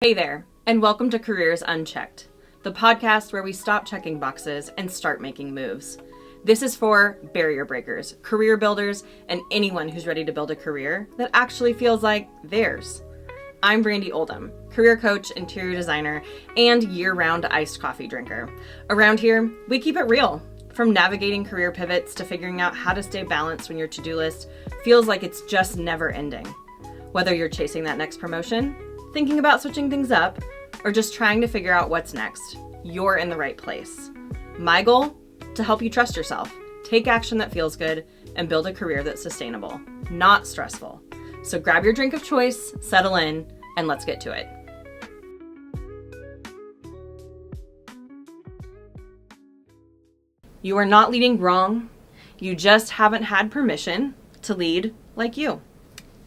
Hey there, and welcome to Careers Unchecked, the podcast where we stop checking boxes and start making moves. This is for barrier breakers, career builders, and anyone who's ready to build a career that actually feels like theirs. I'm Brandy Oldham, career coach, interior designer, and year-round iced coffee drinker. Around here, we keep it real, from navigating career pivots to figuring out how to stay balanced when your to-do list feels like it's just never ending. Whether you're chasing that next promotion, thinking about switching things up, or just trying to figure out what's next, you're in the right place. My goal? To help you trust yourself, take action that feels good, and build a career that's sustainable, not stressful. So grab your drink of choice, settle in, and let's get to it. You are not leading wrong. You just haven't had permission to lead like you.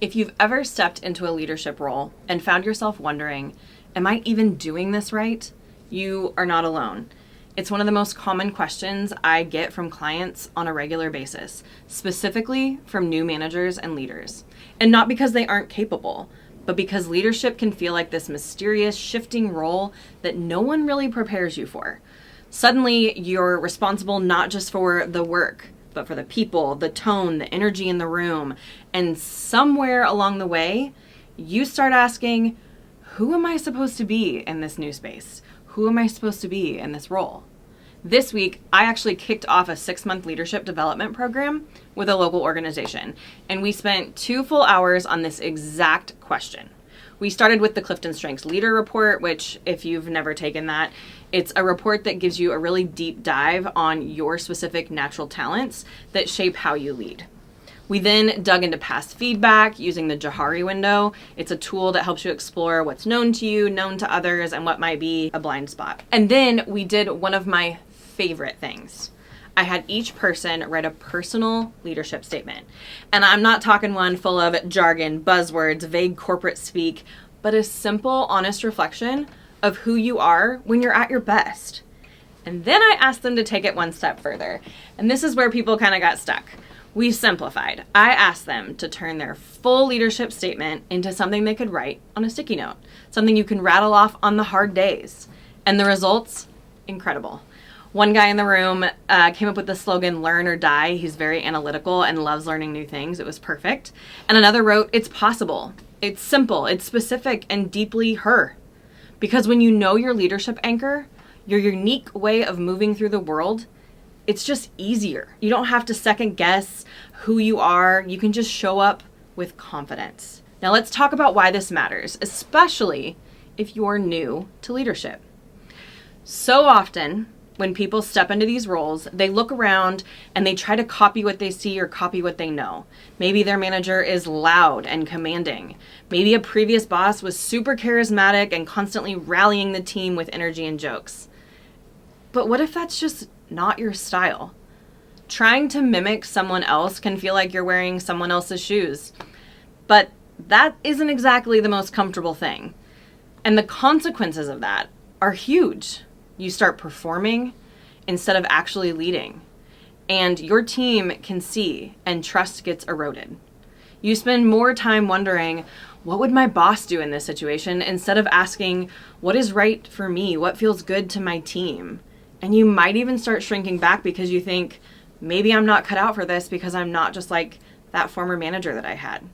If you've ever stepped into a leadership role and found yourself wondering, am I even doing this right? You are not alone. It's one of the most common questions I get from clients on a regular basis, specifically from new managers and leaders. And not because they aren't capable, but because leadership can feel like this mysterious, shifting role that no one really prepares you for. Suddenly, you're responsible not just for the work, but for the people, the tone, the energy in the room. And somewhere along the way, you start asking, who am I supposed to be in this new space? Who am I supposed to be in this role? This week, I actually kicked off a 6-month leadership development program with a local organization, and we spent 2 full hours on this exact question. We started with the Clifton Strengths Leader Report, which, if you've never taken that, it's a report that gives you a really deep dive on your specific natural talents that shape how you lead. We then dug into past feedback using the Johari window. It's a tool that helps you explore what's known to you, known to others, and what might be a blind spot. And then we did one of my favorite things. I had each person write a personal leadership statement. And I'm not talking one full of jargon, buzzwords, vague corporate speak, but a simple, honest reflection of who you are when you're at your best. And then I asked them to take it one step further. And this is where people kind of got stuck. We simplified. I asked them to turn their full leadership statement into something they could write on a sticky note, something you can rattle off on the hard days. And the results? Incredible. One guy in the room came up with the slogan, learn or die. He's very analytical and loves learning new things. It was perfect. And another wrote, it's possible. It's simple. It's specific and deeply her. Because when you know your leadership anchor, your unique way of moving through the world, it's just easier. You don't have to second guess who you are. You can just show up with confidence. Now let's talk about why this matters, especially if you're new to leadership. So often, when people step into these roles, they look around and they try to copy what they see or copy what they know. Maybe their manager is loud and commanding. Maybe a previous boss was super charismatic and constantly rallying the team with energy and jokes. But what if that's just not your style? Trying to mimic someone else can feel like you're wearing someone else's shoes. But that isn't exactly the most comfortable thing. And the consequences of that are huge. You start performing instead of actually leading. And your team can see and trust gets eroded. You spend more time wondering, what would my boss do in this situation, instead of asking, what is right for me? What feels good to my team? And you might even start shrinking back because you think, maybe I'm not cut out for this because I'm not just like that former manager that I had.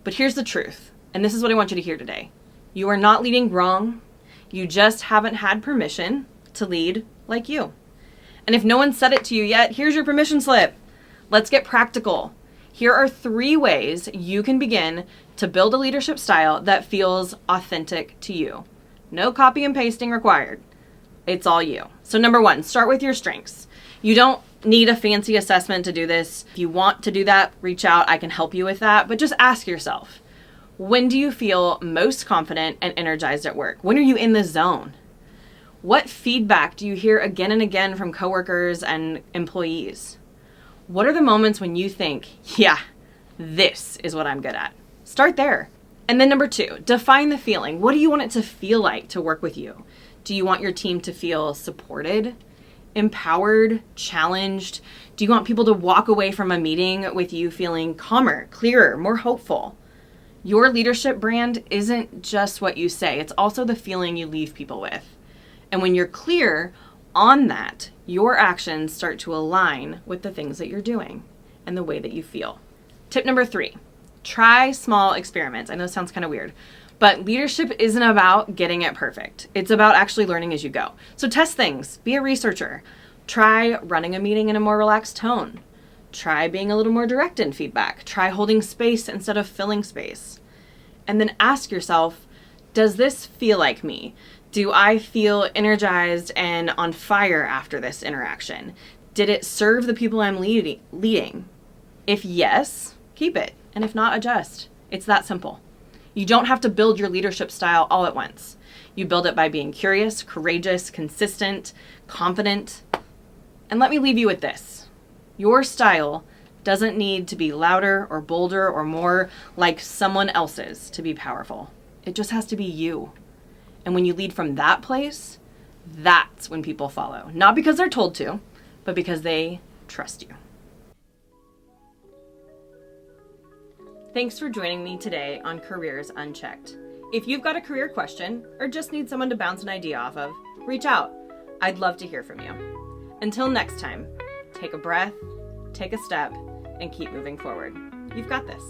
But here's the truth, and this is what I want you to hear today. You are not leading wrong. You just haven't had permission to lead like you. And if no one said it to you yet, here's your permission slip. Let's get practical. Here are 3 ways you can begin to build a leadership style that feels authentic to you. No copy and pasting required. It's all you. So number 1, start with your strengths. You don't need a fancy assessment to do this. If you want to do that, reach out. I can help you with that. But just ask yourself, when do you feel most confident and energized at work? When are you in the zone? What feedback do you hear again and again from coworkers and employees? What are the moments when you think, yeah, this is what I'm good at? Start there. And then number 2, define the feeling. What do you want it to feel like to work with you? Do you want your team to feel supported, empowered, challenged? Do you want people to walk away from a meeting with you feeling calmer, clearer, more hopeful? Your leadership brand isn't just what you say, it's also the feeling you leave people with. And when you're clear on that, your actions start to align with the things that you're doing and the way that you feel. Tip number 3, try small experiments. I know it sounds kind of weird, but leadership isn't about getting it perfect. It's about actually learning as you go. So test things, be a researcher. Try running a meeting in a more relaxed tone. Try being a little more direct in feedback. Try holding space instead of filling space. And then ask yourself, does this feel like me? Do I feel energized and on fire after this interaction? Did it serve the people I'm leading? If yes, keep it. And if not, adjust. It's that simple. You don't have to build your leadership style all at once. You build it by being curious, courageous, consistent, confident. And let me leave you with this. Your style doesn't need to be louder or bolder or more like someone else's to be powerful. It just has to be you. And when you lead from that place, that's when people follow. Not because they're told to, but because they trust you. Thanks for joining me today on Careers Unchecked. If you've got a career question or just need someone to bounce an idea off of, reach out. I'd love to hear from you. Until next time, take a breath, take a step, and keep moving forward. You've got this.